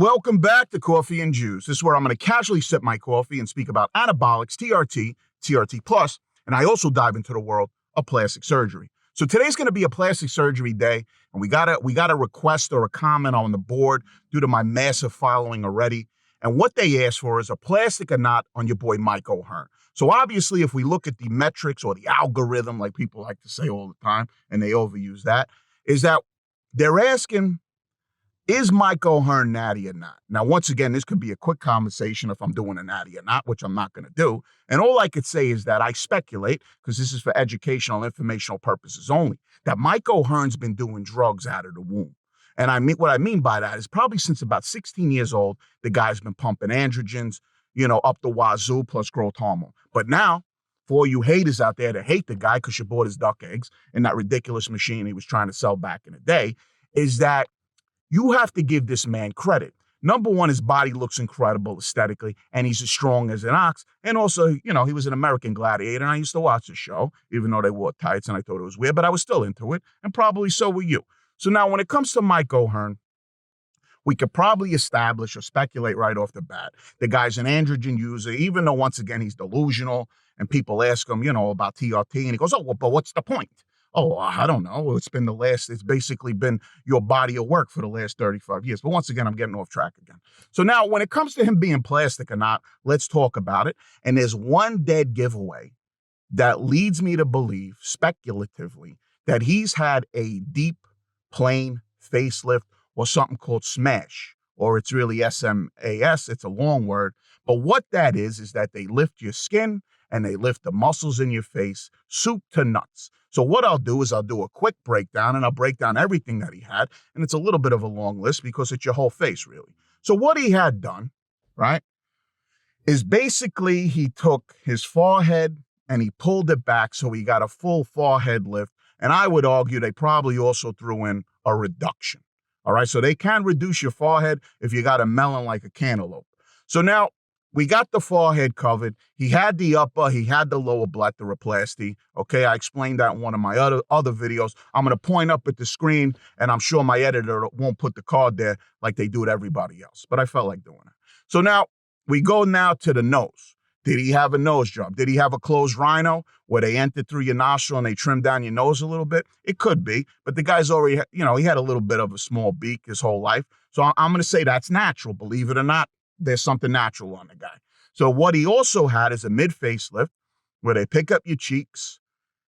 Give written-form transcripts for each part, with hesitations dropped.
welcome back to Coffee and Juice. This is where I'm going to casually sip my coffee and speak about anabolics, TRT, TRT plus, and I also dive into the world of plastic surgery. So today's going to be a plastic surgery day, and we got a request or a comment on the board due to my massive following already. And what they asked for is a plastic or not on your boy Mike O'Hearn. So obviously, if we look at the metrics or the algorithm, like people like to say all the time, and they overuse that, is that they're asking, is Mike O'Hearn natty or not? Now, once again, this could be a quick conversation if I'm doing a natty or not, which I'm not going to do. And all I could say is that I speculate, because this is for educational, informational purposes only, that Mike O'Hearn's been doing drugs out of the womb. And what I mean by that is probably since about 16 years old, the guy's been pumping androgens, up the wazoo plus growth hormone. But now, for all you haters out there that hate the guy because you bought his duck eggs in that ridiculous machine he was trying to sell back in the day, is that you have to give this man credit. Number one, his body looks incredible aesthetically, and he's as strong as an ox. And also, he was an American Gladiator, and I used to watch the show, even though they wore tights, and I thought it was weird, but I was still into it, and probably so were you. So now when it comes to Mike O'Hearn, we could probably establish or speculate right off the bat. The guy's an androgen user, even though, once again, he's delusional, and people ask him, about TRT, and he goes, oh, well, but what's the point? Oh, I don't know. It's basically been your body of work for the last 35 years. But once again, I'm getting off track again. So now when it comes to him being plastic or not, let's talk about it. And there's one dead giveaway that leads me to believe, speculatively, that he's had a deep, plain facelift or something called SMASH, or it's really SMAS. It's a long word. But what that is that they lift your skin and they lift the muscles in your face, soup to nuts. So what I'll do is I'll do a quick breakdown, and I'll break down everything that he had. And it's a little bit of a long list because it's your whole face, really. So what he had done, right, is basically he took his forehead and he pulled it back so he got a full forehead lift. And I would argue they probably also threw in a reduction. All right, so they can reduce your forehead if you got a melon like a cantaloupe. So now we got the forehead covered. He had the upper, he had the lower blepharoplasty. Okay, I explained that in one of my other videos. I'm going to point up at the screen, and I'm sure my editor won't put the card there like they do with everybody else, but I felt like doing it. So now we go now to the nose. Did he have a nose job? Did he have a closed rhino where they enter through your nostril and they trim down your nose a little bit? It could be, but the guy's already, he had a little bit of a small beak his whole life. So I'm going to say that's natural. Believe it or not, there's something natural on the guy. So what he also had is a mid-facelift where they pick up your cheeks.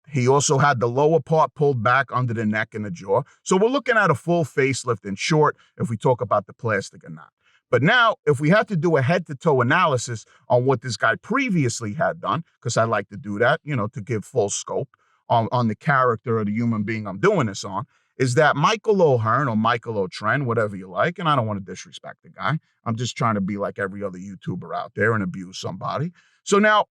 He also had the lower part pulled back under the neck and the jaw. So we're looking at a full facelift in short if we talk about the plastic or not. But now, if we have to do a head-to-toe analysis on what this guy previously had done, because I like to do that, to give full scope on the character of the human being I'm doing this on, is that Michael O'Hearn or Michael O'Tren, whatever you like, and I don't want to disrespect the guy. I'm just trying to be like every other YouTuber out there and abuse somebody. So now,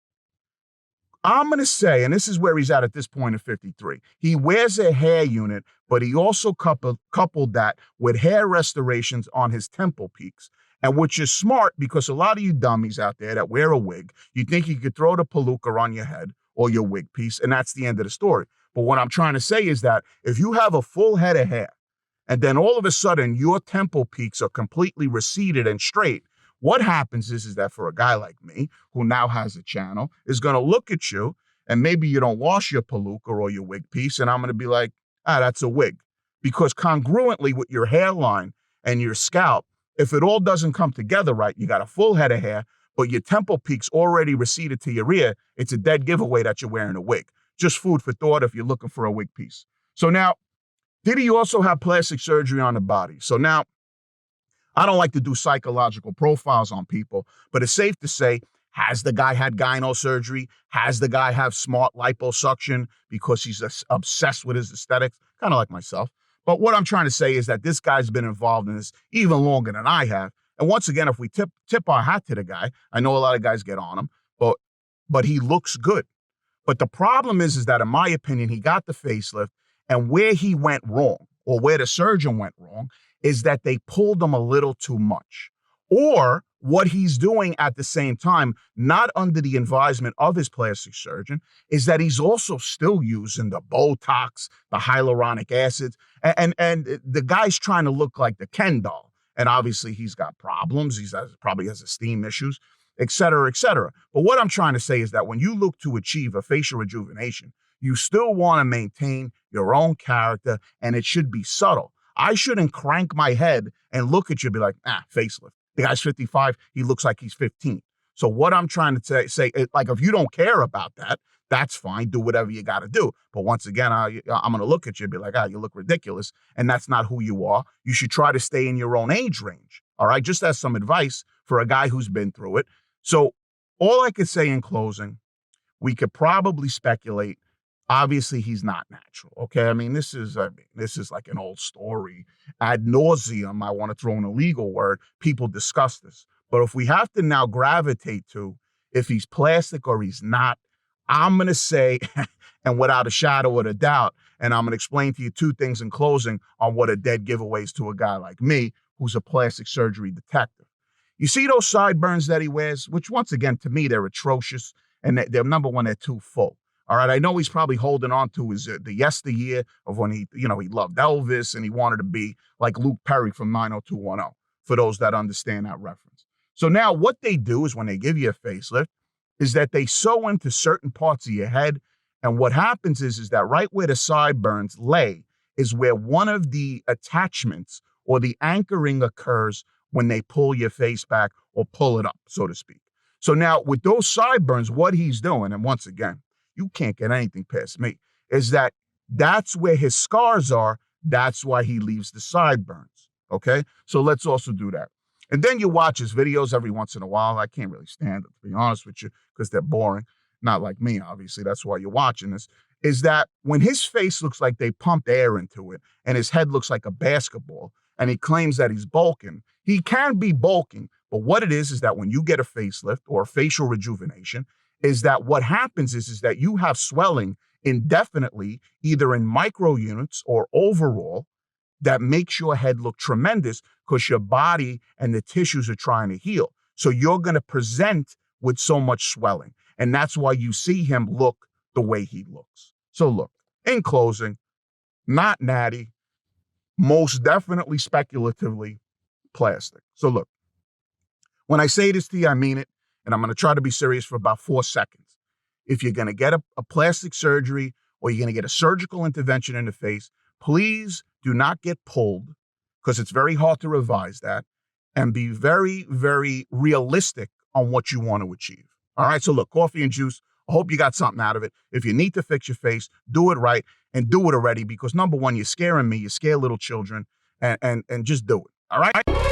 I'm going to say, and this is where he's at this point at 53, he wears a hair unit, but he also coupled that with hair restorations on his temple peaks. And which is smart because a lot of you dummies out there that wear a wig, you think you could throw the palooka on your head or your wig piece, and that's the end of the story. But what I'm trying to say is that if you have a full head of hair, and then all of a sudden your temple peaks are completely receded and straight, what happens is that for a guy like me, who now has a channel, is going to look at you, and maybe you don't wash your palooka or your wig piece, and I'm going to be like, that's a wig. Because congruently with your hairline and your scalp, if it all doesn't come together right, you got a full head of hair, but your temple peaks already receded to your ear, it's a dead giveaway that you're wearing a wig. Just food for thought if you're looking for a wig piece. So now, did he also have plastic surgery on the body? So now, I don't like to do psychological profiles on people, but it's safe to say, has the guy had gyno surgery? Has the guy have smart liposuction because he's obsessed with his aesthetics? Kind of like myself. But what I'm trying to say is that this guy's been involved in this even longer than I have. And once again, if we tip our hat to the guy, I know a lot of guys get on him, but he looks good. But the problem is that in my opinion, he got the facelift, and where he went wrong, or where the surgeon went wrong, is that they pulled him a little too much. Or what he's doing at the same time, not under the advisement of his plastic surgeon, is that he's also still using the Botox, the hyaluronic acids, and the guy's trying to look like the Ken doll. And obviously he's got problems. Probably has esteem issues, et cetera, et cetera. But what I'm trying to say is that when you look to achieve a facial rejuvenation, you still want to maintain your own character, and it should be subtle. I shouldn't crank my head and look at you and be like, facelift. The guy's 55. He looks like he's 15. So what I'm trying to say, like, if you don't care about that, that's fine. Do whatever you got to do. But once again, I'm going to look at you and be like, you look ridiculous. And that's not who you are. You should try to stay in your own age range. All right. Just as some advice for a guy who's been through it. So all I could say in closing, we could probably speculate. Obviously, he's not natural. Okay. I mean, this is like an old story. Ad nauseum, I want to throw in a legal word. People discuss this. But if we have to now gravitate to if he's plastic or he's not, I'm going to say, and without a shadow of a doubt, and I'm going to explain to you two things in closing on what a dead giveaway is to a guy like me, who's a plastic surgery detective. You see those sideburns that he wears, which once again, to me, they're atrocious. And they're number one, they're too full. All right. I know he's probably holding on to his the yesteryear of when he loved Elvis and he wanted to be like Luke Perry from 90210, for those that understand that reference. So now what they do is when they give you a facelift is that they sew into certain parts of your head. And what happens is that right where the sideburns lay is where one of the attachments or the anchoring occurs when they pull your face back or pull it up, so to speak. So now with those sideburns, what he's doing, and once again, you can't get anything past me, is that's where his scars are. That's why he leaves the sideburns. Okay. So let's also do that. And then you watch his videos every once in a while. I can't really stand it, to be honest with you, because they're boring. Not like me, obviously. That's why you're watching this. Is that when his face looks like they pumped air into it and his head looks like a basketball and he claims that he's bulking, he can be bulking. But what it is that when you get a facelift or a facial rejuvenation, is that what happens is that you have swelling indefinitely, either in micro units or overall, that makes your head look tremendous because your body and the tissues are trying to heal. So you're going to present with so much swelling. And that's why you see him look the way he looks. So look, in closing, not natty, most definitely speculatively plastic. So look, when I say this to you, I mean it. And I'm going to try to be serious for about 4 seconds. If you're going to get a plastic surgery or you're going to get a surgical intervention in the face, please do not get pulled, because it's very hard to revise that, and be very, very realistic on what you want to achieve. All right. So look, coffee and juice. I hope you got something out of it. If you need to fix your face, do it right and do it already, because number one, you're scaring me. You scare little children, and just do it. All right.